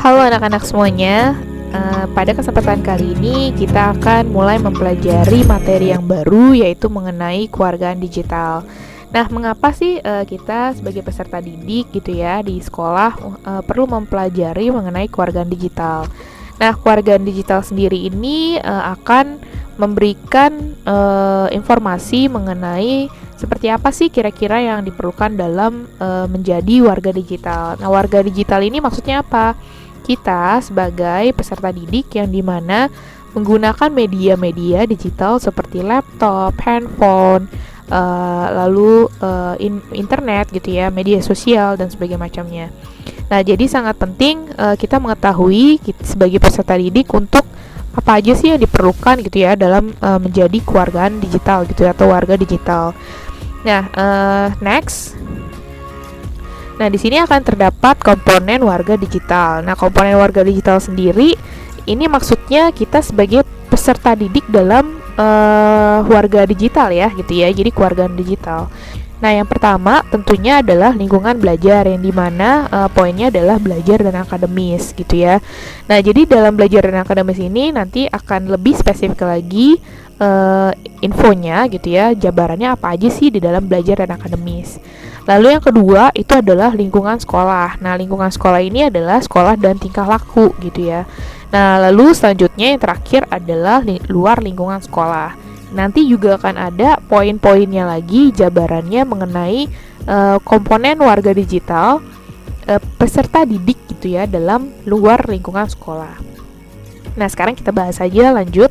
Halo anak-anak semuanya. Pada kesempatan kali ini kita akan mulai mempelajari materi yang baru, yaitu mengenai kewargaan digital. Nah, mengapa sih kita sebagai peserta didik gitu ya di sekolah perlu mempelajari mengenai kewargaan digital? Nah, kewargaan digital sendiri ini akan memberikan informasi mengenai seperti apa sih kira-kira yang diperlukan dalam menjadi warga digital. Nah, warga digital ini maksudnya apa? Kita sebagai peserta didik yang dimana menggunakan media-media digital seperti laptop, handphone, lalu internet gitu ya, media sosial dan sebagainya macamnya. Nah, jadi sangat penting kita mengetahui sebagai peserta didik untuk apa aja sih yang diperlukan gitu ya dalam menjadi kewargaan digital gitu ya, atau warga digital. Nah, next. Nah, di sini akan terdapat komponen warga digital. Nah, komponen warga digital sendiri ini maksudnya kita sebagai peserta didik dalam warga digital ya, gitu ya. Jadi kewargaan digital. Nah, yang pertama tentunya adalah lingkungan belajar, yang dimana poinnya adalah belajar dan akademis, gitu ya. Nah, jadi dalam belajar dan akademis ini nanti akan lebih spesifik lagi infonya, gitu ya. Jabarannya apa aja sih di dalam belajar dan akademis. Lalu yang kedua itu adalah lingkungan sekolah. Nah, lingkungan sekolah ini adalah sekolah dan tingkah laku gitu ya. Nah, lalu selanjutnya yang terakhir adalah luar lingkungan sekolah. Nanti juga akan ada poin-poinnya lagi, jabarannya mengenai komponen warga digital peserta didik gitu ya dalam luar lingkungan sekolah. Nah, sekarang kita bahas aja lanjut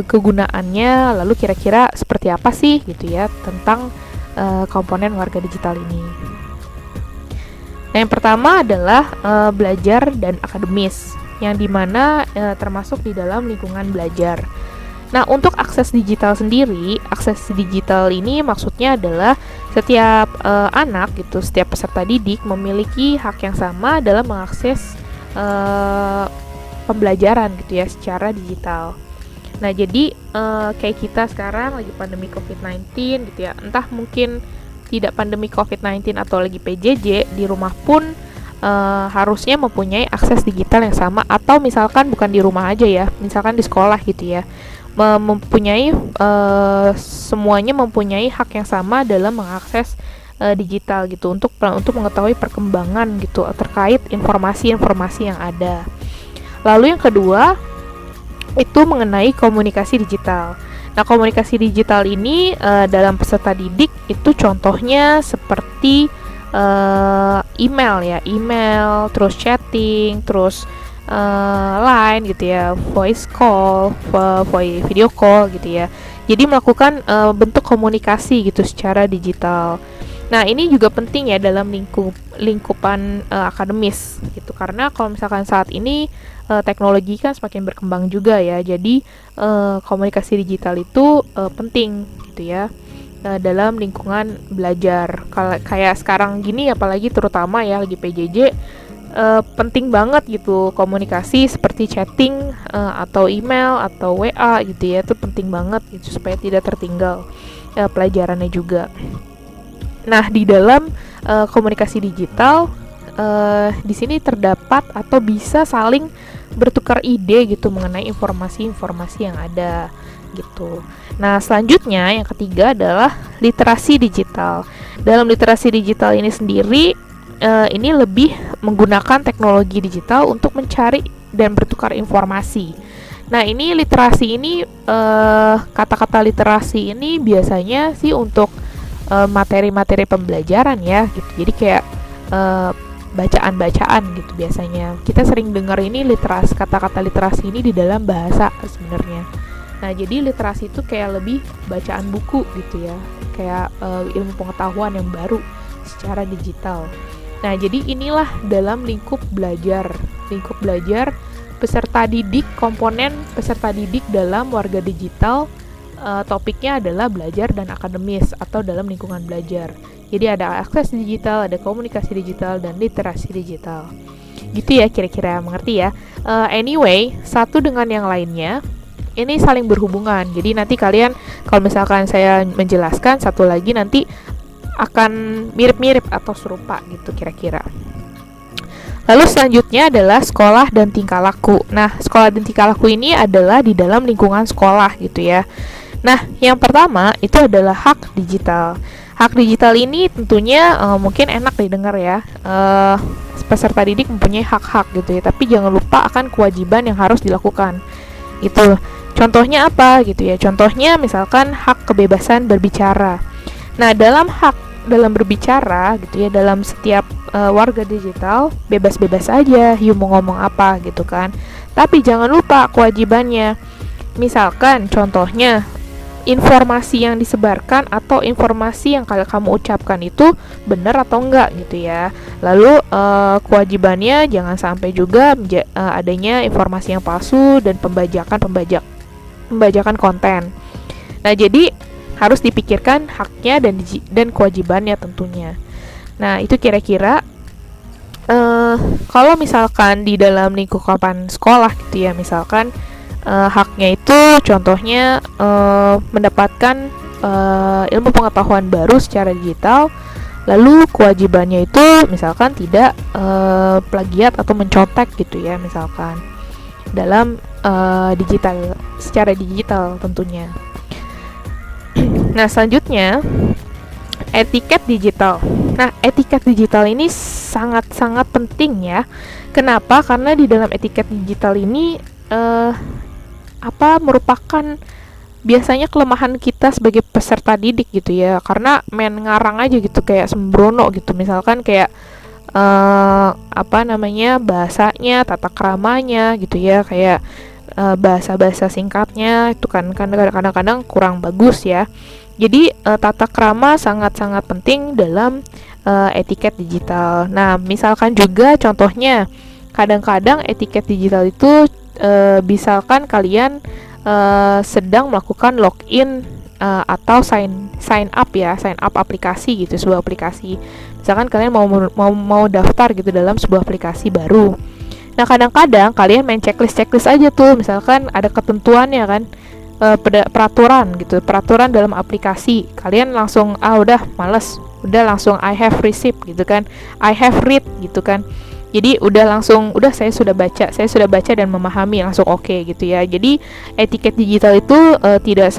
kegunaannya, lalu kira-kira seperti apa sih gitu ya tentang komponen warga digital ini. Nah, yang pertama adalah belajar dan akademis, yang dimana termasuk di dalam lingkungan belajar. Nah, untuk akses digital sendiri, akses digital ini maksudnya adalah setiap anak gitu, setiap peserta didik memiliki hak yang sama dalam mengakses pembelajaran gitu ya secara digital. Nah, jadi kayak kita sekarang lagi pandemi COVID-19 gitu ya, entah mungkin tidak pandemi COVID-19 atau lagi PJJ, di rumah pun harusnya mempunyai akses digital yang sama, atau misalkan bukan di rumah aja ya, misalkan di sekolah gitu ya, mempunyai semuanya mempunyai hak yang sama dalam mengakses digital gitu untuk mengetahui perkembangan gitu terkait informasi-informasi yang ada. Lalu yang kedua itu mengenai komunikasi digital. Nah, komunikasi digital ini dalam peserta didik itu contohnya seperti email ya, email, terus chatting, terus line gitu ya, voice call, video call gitu ya. Jadi melakukan bentuk komunikasi gitu secara digital. Nah, ini juga penting ya dalam lingkupan akademis gitu, karena kalau misalkan saat ini teknologi kan semakin berkembang juga ya, jadi komunikasi digital itu penting gitu ya dalam lingkungan belajar. Kayak sekarang gini apalagi terutama ya lagi PJJ, penting banget gitu komunikasi seperti chatting atau email atau WA gitu ya, itu penting banget gitu supaya tidak tertinggal pelajarannya juga. Nah, di dalam komunikasi digital di sini terdapat atau bisa saling bertukar ide gitu mengenai informasi-informasi yang ada gitu. Nah, selanjutnya yang ketiga adalah literasi digital. Dalam literasi digital ini sendiri ini lebih menggunakan teknologi digital untuk mencari dan bertukar informasi. Nah, ini literasi ini kata-kata literasi ini biasanya sih untuk materi-materi pembelajaran ya gitu. Jadi kayak bacaan-bacaan gitu biasanya. Kita sering dengar ini kata-kata literasi ini di dalam bahasa sebenarnya. Nah, jadi literasi itu kayak lebih bacaan buku gitu ya. Kayak ilmu pengetahuan yang baru secara digital. Nah, jadi inilah dalam lingkup belajar peserta didik, komponen peserta didik dalam warga digital. Topiknya adalah belajar dan akademis atau dalam lingkungan belajar. Jadi ada akses digital, ada komunikasi digital, dan literasi digital. Gitu ya kira-kira, mengerti ya? Anyway, satu dengan yang lainnya ini saling berhubungan. Jadi nanti kalian kalau misalkan saya menjelaskan satu lagi nanti akan mirip-mirip atau serupa gitu kira-kira. Lalu selanjutnya adalah sekolah dan tingkah laku. Nah, sekolah dan tingkah laku ini adalah di dalam lingkungan sekolah gitu ya. Nah, yang pertama itu adalah hak digital. Hak digital ini tentunya mungkin enak didengar ya. Peserta didik mempunyai hak-hak gitu ya, tapi jangan lupa akan kewajiban yang harus dilakukan. Itu. Contohnya apa gitu ya? Contohnya misalkan hak kebebasan berbicara. Nah, dalam berbicara gitu ya, dalam setiap warga digital bebas-bebas aja, mau ngomong apa gitu kan. Tapi jangan lupa kewajibannya. Misalkan contohnya informasi yang disebarkan atau informasi yang kamu ucapkan itu benar atau enggak gitu ya. Lalu kewajibannya jangan sampai juga adanya informasi yang palsu dan pembajakan konten. Nah, jadi harus dipikirkan haknya dan kewajibannya tentunya. Nah, itu kira-kira kalau misalkan di dalam lingkupan sekolah gitu ya, misalkan haknya itu contohnya mendapatkan ilmu pengetahuan baru secara digital. Lalu kewajibannya itu misalkan tidak plagiat atau mencontek gitu ya, misalkan dalam secara digital tentunya. Nah, selanjutnya etiket digital. Nah, etiket digital ini sangat-sangat penting ya. Kenapa? Karena di dalam etiket digital ini merupakan biasanya kelemahan kita sebagai peserta didik gitu ya, karena main ngarang aja gitu, kayak sembrono gitu, misalkan kayak bahasanya, tata keramanya gitu ya, kayak bahasa-bahasa singkatnya itu kan kadang-kadang kurang bagus ya. Jadi tata krama sangat-sangat penting dalam etiket digital. Nah, misalkan juga contohnya kadang-kadang etiket digital itu misalkan kalian sedang melakukan login atau sign up aplikasi gitu, sebuah aplikasi. Misalkan kalian mau daftar gitu dalam sebuah aplikasi baru. Nah, kadang-kadang kalian main checklist aja tuh, misalkan ada ketentuannya kan, peraturan dalam aplikasi. Kalian langsung udah males, udah langsung I have received gitu kan, I have read gitu kan. Jadi saya sudah baca dan memahami, langsung oke gitu ya. Jadi etiket digital itu tidak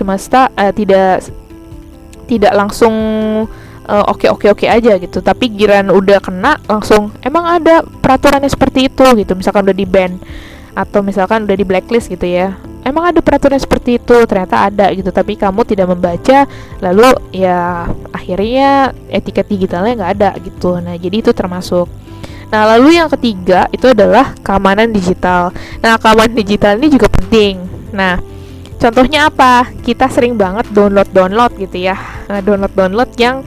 langsung oke aja gitu, tapi giran udah kena langsung emang ada peraturannya seperti itu gitu. Misalkan udah di ban atau misalkan udah di blacklist gitu ya, emang ada peraturan seperti itu, ternyata ada gitu, tapi kamu tidak membaca, lalu ya akhirnya etiket digitalnya nggak ada gitu. Nah, jadi itu termasuk. Nah, lalu yang ketiga itu adalah keamanan digital. Nah, keamanan digital ini juga penting. Nah, contohnya apa? Kita sering banget download gitu ya, download yang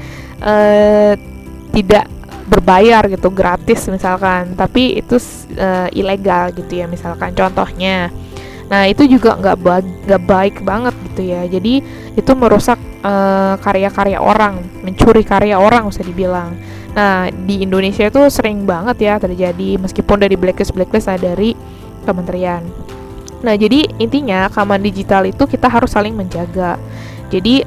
tidak berbayar gitu, gratis misalkan, tapi itu ilegal gitu ya, misalkan contohnya. Nah, itu juga nggak baik banget gitu ya. Jadi itu merusak karya-karya orang, mencuri karya orang bisa dibilang. Nah, di Indonesia itu sering banget ya terjadi, meskipun dari blacklist dari kementerian. Nah, jadi intinya keamanan digital itu kita harus saling menjaga. Jadi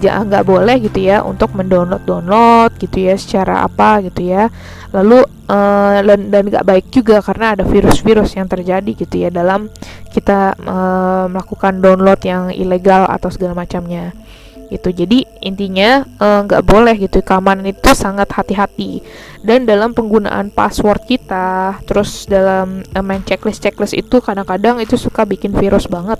nggak boleh gitu ya untuk mendownload gitu ya secara apa gitu ya. Lalu dan nggak baik juga karena ada virus-virus yang terjadi gitu ya dalam kita melakukan download yang ilegal atau segala macamnya gitu. Jadi intinya nggak boleh gitu, keamanan itu sangat hati-hati. Dan dalam penggunaan password kita, terus dalam main checklist itu kadang-kadang itu suka bikin virus banget.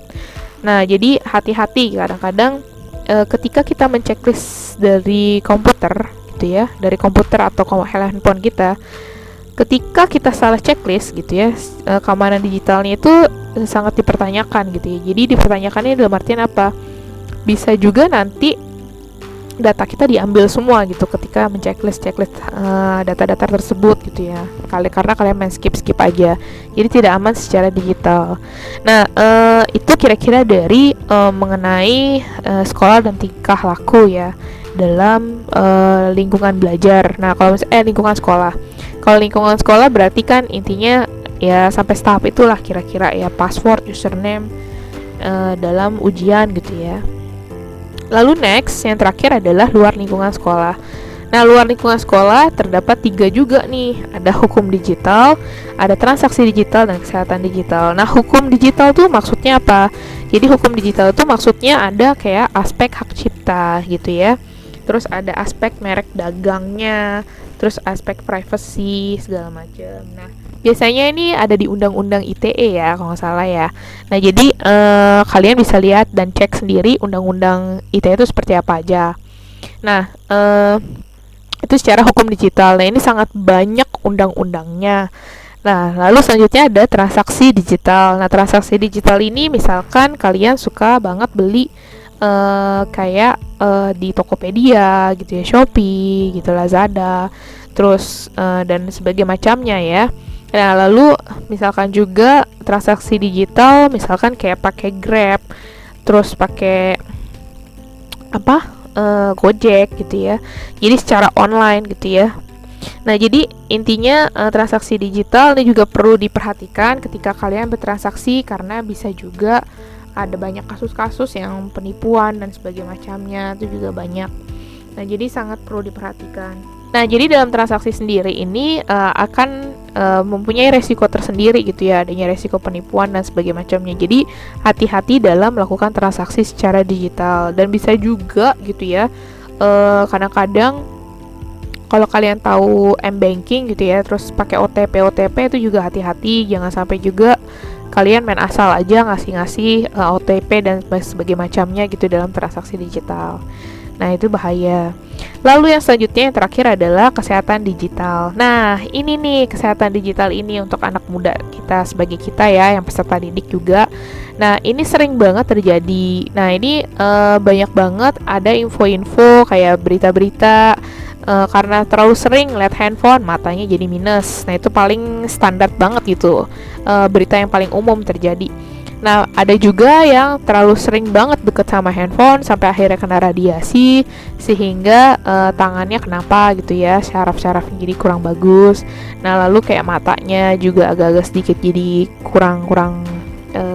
Nah, jadi hati-hati kadang-kadang ketika kita menceklis dari komputer gitu ya, dari komputer atau handphone kita, ketika kita salah checklist gitu ya, keamanan digitalnya itu sangat dipertanyakan gitu ya. Jadi dipertanyakannya dalam artian apa? Bisa juga nanti data kita diambil semua gitu ketika menceklis data-data tersebut gitu ya, karena kalian main skip aja, jadi tidak aman secara digital. Nah, itu kira-kira dari mengenai sekolah dan tingkah laku ya dalam lingkungan belajar. Nah, kalau lingkungan sekolah berarti kan intinya ya sampai tahap itulah kira-kira ya, password, username dalam ujian gitu ya. Lalu next, yang terakhir adalah luar lingkungan sekolah. Nah, luar lingkungan sekolah terdapat 3 juga nih. Ada hukum digital, ada transaksi digital, dan kesehatan digital. Nah, hukum digital tuh maksudnya apa? Jadi hukum digital itu maksudnya ada kayak aspek hak cipta gitu ya. Terus ada aspek merek dagangnya, terus aspek privacy segala macam. Nah, biasanya ini ada di Undang-Undang ITE ya, kalau nggak salah ya. Nah, jadi kalian bisa lihat dan cek sendiri Undang-Undang ITE itu seperti apa aja. Nah, itu secara hukum digital. Nah, ini sangat banyak undang-undangnya. Nah, lalu selanjutnya ada transaksi digital. Nah, transaksi digital ini misalkan kalian suka banget beli kayak di Tokopedia gitu ya, Shopee gitu, Lazada, terus dan sebagainya macamnya ya. Nah, lalu misalkan juga transaksi digital misalkan kayak pakai Grab, terus pakai apa? Gojek gitu ya. Jadi secara online gitu ya. Nah, jadi intinya transaksi digital ini juga perlu diperhatikan ketika kalian bertransaksi, karena bisa juga ada banyak kasus-kasus yang penipuan dan sebagainya macamnya, itu juga banyak. Nah, jadi sangat perlu diperhatikan. Nah, jadi dalam transaksi sendiri ini akan mempunyai resiko tersendiri gitu ya, adanya resiko penipuan dan sebagainya macamnya. Jadi hati-hati dalam melakukan transaksi secara digital. Dan bisa juga gitu ya, kadang-kadang kalau kalian tahu m-banking gitu ya, terus pakai OTP itu juga hati-hati, jangan sampai juga kalian main asal aja ngasih-ngasih OTP dan sebagainya macamnya gitu dalam transaksi digital. Nah, itu bahaya. Lalu yang selanjutnya yang terakhir adalah kesehatan digital. Nah, ini nih kesehatan digital ini untuk anak muda kita sebagai kita ya, yang peserta didik juga. Nah, ini sering banget terjadi. Nah, ini banyak banget ada info-info kayak berita-berita karena terlalu sering lihat handphone matanya jadi minus. Nah, itu paling standar banget gitu, berita yang paling umum terjadi. Nah, ada juga yang terlalu sering banget deket sama handphone sampai akhirnya kena radiasi sehingga tangannya kenapa gitu ya, syaraf-syarafnya jadi kurang bagus. Nah, lalu kayak matanya juga agak-agak sedikit jadi kurang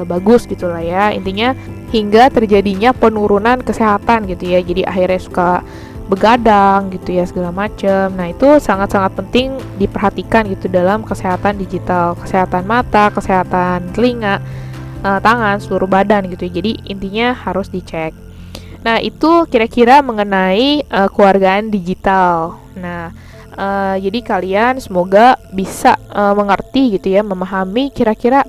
bagus gitu lah ya. Intinya hingga terjadinya penurunan kesehatan gitu ya. Jadi akhirnya suka begadang gitu ya, segala macam. Nah, itu sangat-sangat penting diperhatikan gitu dalam kesehatan digital, kesehatan mata, kesehatan telinga, tangan, seluruh badan gitu. Jadi intinya harus dicek. Nah, itu kira-kira mengenai keluargaan digital. Nah, jadi kalian semoga bisa mengerti gitu ya, memahami kira-kira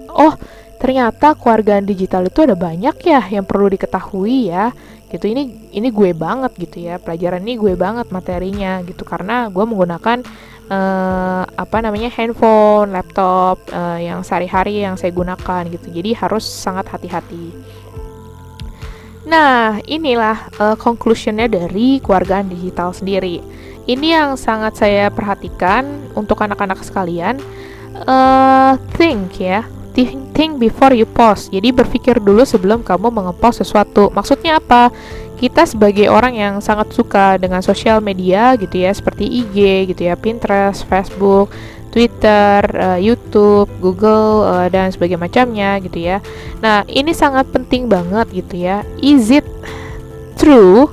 ternyata keluargaan digital itu ada banyak ya yang perlu diketahui ya. Gitu, ini gue banget gitu ya, pelajaran ini gue banget materinya gitu, karena gue menggunakan handphone, laptop yang sehari-hari yang saya gunakan gitu. Jadi harus sangat hati-hati. Nah, inilah conclusionnya dari keluargaan digital sendiri. Ini yang sangat saya perhatikan untuk anak-anak sekalian. Think before you post. Jadi berpikir dulu sebelum kamu mengepost sesuatu. Maksudnya apa? Kita sebagai orang yang sangat suka dengan sosial media gitu ya, seperti IG gitu ya, Pinterest, Facebook, Twitter, YouTube, Google, dan sebagainya macamnya gitu ya. Nah, ini sangat penting banget gitu ya. Is it true,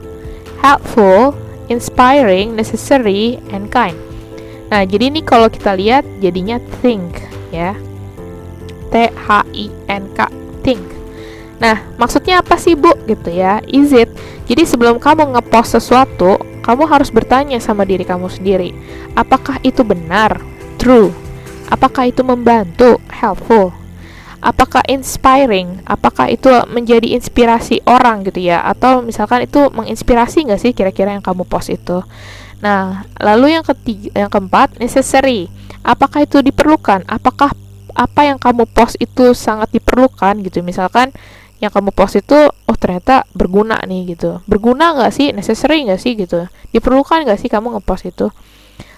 helpful, inspiring, necessary, and kind? Nah, jadi ini kalau kita lihat jadinya think ya. THINK, think. Nah, maksudnya apa sih, Bu? Gitu ya. Is it? Jadi sebelum kamu ngepost sesuatu, kamu harus bertanya sama diri kamu sendiri. Apakah itu benar? True. Apakah itu membantu? Helpful. Apakah inspiring? Apakah itu menjadi inspirasi orang gitu ya? Atau misalkan itu menginspirasi nggak sih kira-kira yang kamu post itu? Nah, lalu yang keempat, necessary. Apakah itu diperlukan? Apakah apa yang kamu post itu sangat diperlukan gitu? Misalkan yang kamu post itu ternyata berguna nih gitu. Berguna nggak sih? Necessary nggak sih gitu? Diperlukan nggak sih kamu ngepost itu?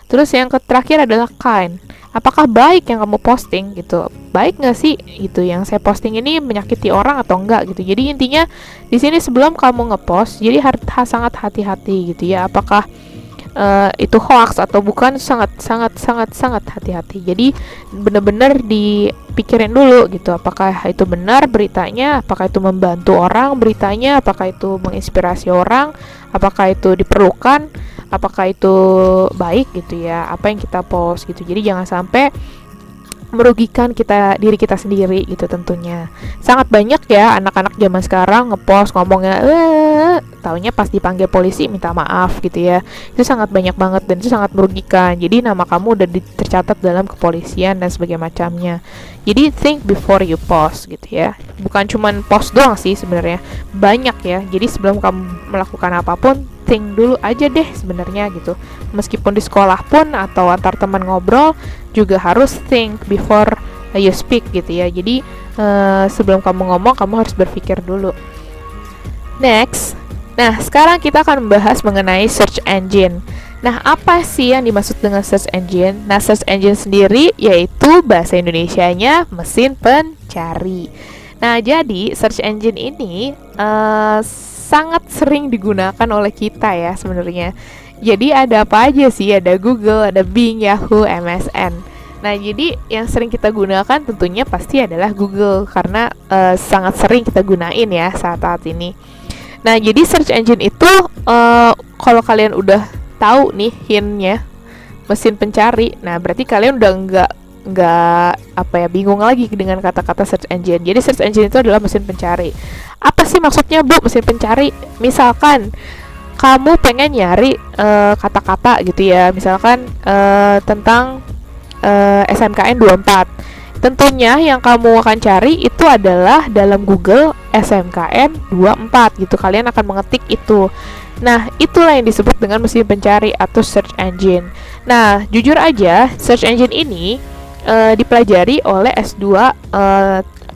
Terus yang terakhir adalah kind. Apakah baik yang kamu posting gitu? Baik nggak sih gitu? Yang saya posting ini menyakiti orang atau enggak gitu? Jadi intinya di sini sebelum kamu ngepost, jadi sangat hati-hati gitu ya. Apakah itu hoax atau bukan, sangat hati-hati. Jadi benar-benar dipikirin dulu gitu, apakah itu benar beritanya, apakah itu membantu orang beritanya, apakah itu menginspirasi orang, apakah itu diperlukan apakah itu baik gitu ya, apa yang kita post gitu. Jadi jangan sampai merugikan diri kita sendiri gitu tentunya. Sangat banyak ya anak-anak zaman sekarang ngepost ngomongnya taunya pas dipanggil polisi minta maaf gitu ya. Itu sangat banyak banget dan itu sangat merugikan. Jadi nama kamu udah tercatat dalam kepolisian dan sebagainya macamnya. Jadi think before you post gitu ya. Bukan cuman post doang sih sebenarnya. Banyak ya. Jadi sebelum kamu melakukan apapun, think dulu aja deh sebenarnya gitu. Meskipun di sekolah pun atau antar teman ngobrol juga harus think before you speak gitu ya. Jadi sebelum kamu ngomong kamu harus berpikir dulu. Next, nah sekarang kita akan membahas mengenai search engine. Nah apa sih yang dimaksud dengan search engine? Nah search engine sendiri yaitu bahasa Indonesianya mesin pencari. Nah jadi search engine ini sangat sering digunakan oleh kita ya sebenarnya. Jadi ada apa aja sih? Ada Google, ada Bing, Yahoo, MSN. Nah, jadi yang sering kita gunakan tentunya pasti adalah Google karena sangat sering kita gunain ya saat ini. Nah, jadi search engine itu kalau kalian udah tahu nih hintnya mesin pencari, nah berarti kalian udah nggak bingung lagi dengan kata-kata search engine. Jadi search engine itu adalah mesin pencari. Apa sih maksudnya Bu mesin pencari? Misalkan kamu pengen nyari kata-kata gitu ya, misalkan tentang SMKN 24. Tentunya yang kamu akan cari itu adalah dalam Google SMKN 24 gitu. Kalian akan mengetik itu. Nah, itulah yang disebut dengan mesin pencari atau search engine. Nah, jujur aja, search engine ini dipelajari oleh S2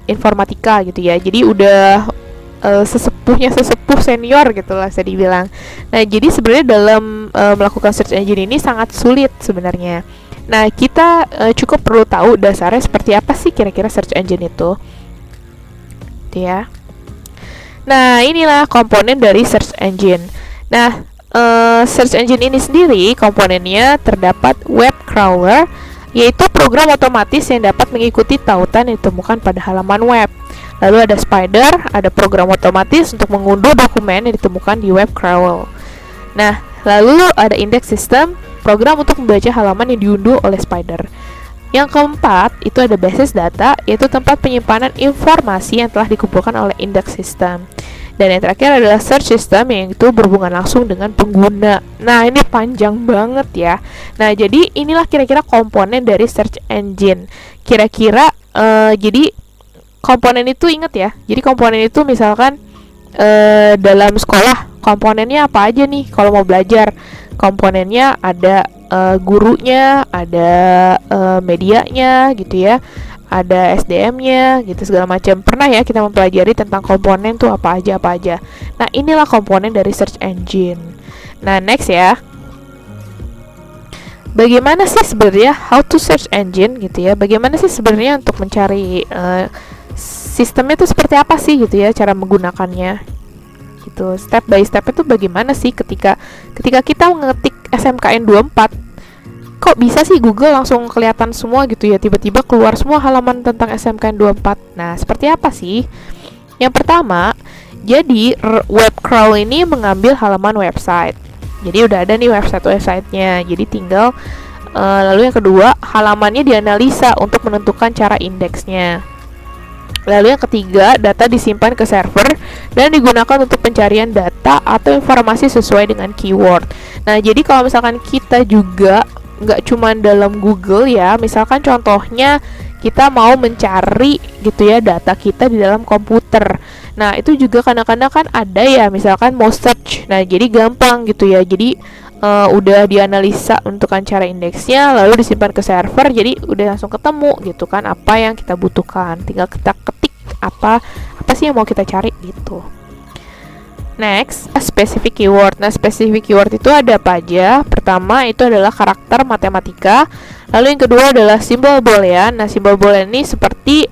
informatika gitu ya. Jadi udah sesepuh senior gitu lah saya dibilang. Nah, jadi sebenarnya dalam melakukan search engine ini sangat sulit sebenarnya. Nah, kita cukup perlu tahu dasarnya seperti apa sih kira-kira search engine itu. Ya. Nah, inilah komponen dari search engine. Nah, search engine ini sendiri komponennya terdapat web crawler, yaitu program otomatis yang dapat mengikuti tautan yang ditemukan pada halaman web. Lalu ada spider, ada program otomatis untuk mengunduh dokumen yang ditemukan di web crawler. Nah, lalu ada index system, program untuk membaca halaman yang diunduh oleh spider. Yang keempat, itu ada basis data, yaitu tempat penyimpanan informasi yang telah dikumpulkan oleh index system. Dan yang terakhir adalah search system, yang itu berhubungan langsung dengan pengguna. Nah, ini panjang banget ya. Nah, jadi inilah kira-kira komponen dari search engine. Kira-kira, jadi komponen itu ingat ya. Jadi komponen itu misalkan dalam sekolah, komponennya apa aja nih kalau mau belajar? Komponennya ada gurunya, ada medianya gitu ya, ada SDM-nya gitu segala macam. Pernah ya kita mempelajari tentang komponen tuh apa aja. Nah, inilah komponen dari search engine. Nah, next ya. Bagaimana sih sebenarnya how to search engine gitu ya? Bagaimana sih sebenarnya untuk mencari sistemnya itu seperti apa sih gitu ya, cara menggunakannya? Gitu. Step by step itu bagaimana sih ketika kita mengetik SMKN 24, kok bisa sih Google langsung kelihatan semua gitu ya, tiba-tiba keluar semua halaman tentang SMKN 24. Nah, seperti apa sih? Yang pertama, jadi web crawl ini mengambil halaman website. Jadi udah ada nih website-nya. Jadi tinggal lalu yang kedua, halamannya dianalisa untuk menentukan cara indeksnya. Lalu yang ketiga, data disimpan ke server dan digunakan untuk pencarian data atau informasi sesuai dengan keyword. Nah, jadi kalau misalkan kita juga nggak cuma dalam Google ya, misalkan contohnya kita mau mencari gitu ya data kita di dalam komputer. Nah, itu juga kadang-kadang kan ada ya, misalkan mau search. Nah, jadi gampang gitu ya. Jadi udah dianalisa untuk cara indeksnya, lalu disimpan ke server, jadi udah langsung ketemu gitu kan apa yang kita butuhkan. Tinggal kita ketik apa sih yang mau kita cari gitu. Next, specific keyword. Nah, specific keyword itu ada apa aja? Pertama itu adalah karakter matematika. Lalu yang kedua adalah simbol boolean. Nah, simbol boolean ini seperti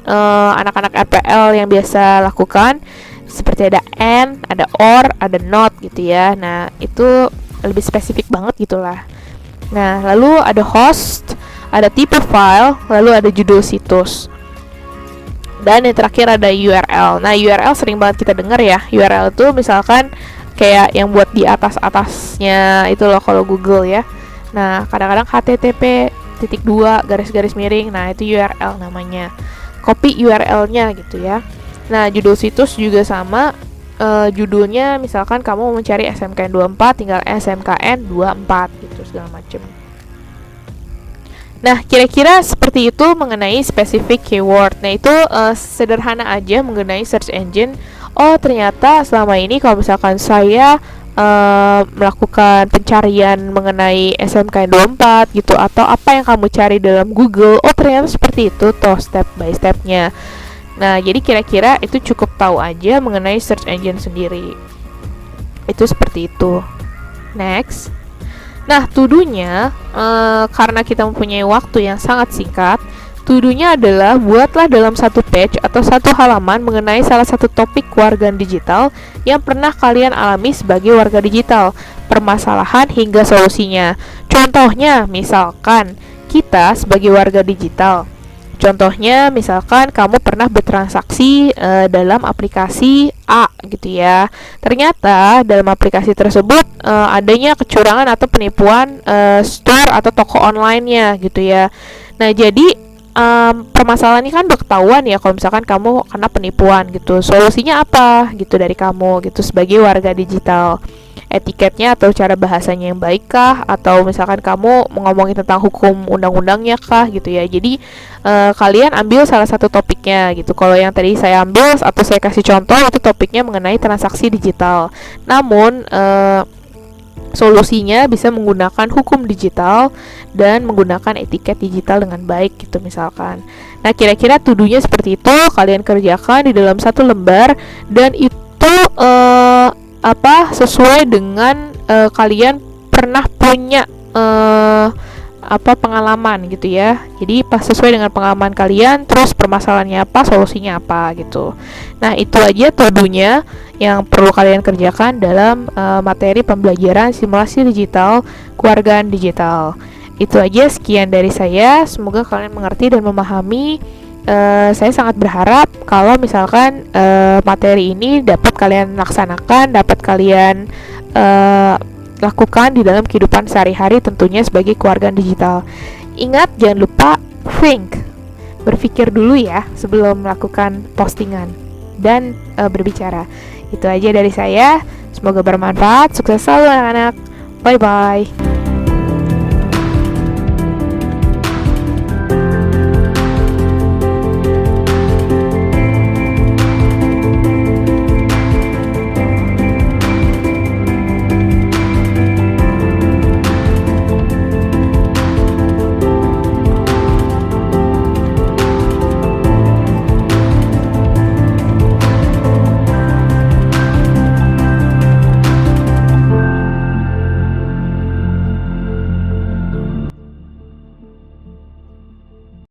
anak-anak RPL yang biasa lakukan, seperti ada and, ada or, ada not gitu ya. Nah, itu lebih spesifik banget gitulah. Nah, lalu ada host, ada tipe file, lalu ada judul situs. Dan yang terakhir ada URL. Nah, URL sering banget kita dengar ya. URL itu misalkan kayak yang buat di atas-atasnya itu loh kalau Google ya. Nah, kadang-kadang http://, nah itu URL namanya. Copy URL-nya gitu ya. Nah, judul situs juga sama, judulnya misalkan kamu mau mencari SMKN24, tinggal SMKN24 gitu segala macam. Nah, kira-kira seperti itu mengenai spesifik keyword. Nah, itu sederhana aja mengenai search engine. Oh, ternyata selama ini kalau misalkan saya melakukan pencarian mengenai SMKN24 gitu, atau apa yang kamu cari dalam Google, oh ternyata seperti itu toh step by stepnya. Nah, jadi kira-kira itu cukup tahu aja mengenai search engine sendiri. Itu seperti itu. Next. Nah, to-do-nya, karena kita mempunyai waktu yang sangat singkat, to-do-nya adalah buatlah dalam satu page atau satu halaman mengenai salah satu topik kewargaan digital yang pernah kalian alami sebagai warga digital, permasalahan hingga solusinya. Contohnya, misalkan kita sebagai warga digital. Contohnya, misalkan kamu pernah bertransaksi dalam aplikasi A gitu ya. Ternyata dalam aplikasi tersebut adanya kecurangan atau penipuan store atau toko online-nya gitu ya. Nah, jadi permasalahan ini kan udah ketahuan ya kalau misalkan kamu kena penipuan gitu. Solusinya apa gitu dari kamu gitu sebagai warga digital. Etiketnya atau cara bahasanya yang baik kah, atau misalkan kamu mau ngomongin tentang hukum undang-undangnya kah gitu ya. Jadi kalian ambil salah satu topiknya gitu. Kalau yang tadi saya ambil atau saya kasih contoh itu topiknya mengenai transaksi digital. Namun solusinya bisa menggunakan hukum digital dan menggunakan etiket digital dengan baik gitu misalkan. Nah, kira-kira to-do-nya seperti itu, kalian kerjakan di dalam satu lembar dan itu sesuai dengan kalian pernah punya pengalaman gitu ya. Jadi pas sesuai dengan pengalaman kalian, terus permasalahannya apa, solusinya apa gitu. Nah, itu aja to-do-nya yang perlu kalian kerjakan dalam materi pembelajaran simulasi digital kewargaan digital. Itu aja, sekian dari saya. Semoga kalian mengerti dan memahami. Saya sangat berharap kalau misalkan materi ini dapat kalian laksanakan, dapat kalian lakukan di dalam kehidupan sehari-hari, tentunya sebagai kewargaan digital. Ingat, jangan lupa think, berpikir dulu ya sebelum melakukan postingan dan berbicara. Itu aja dari saya, semoga bermanfaat. Sukses selalu anak-anak, bye bye.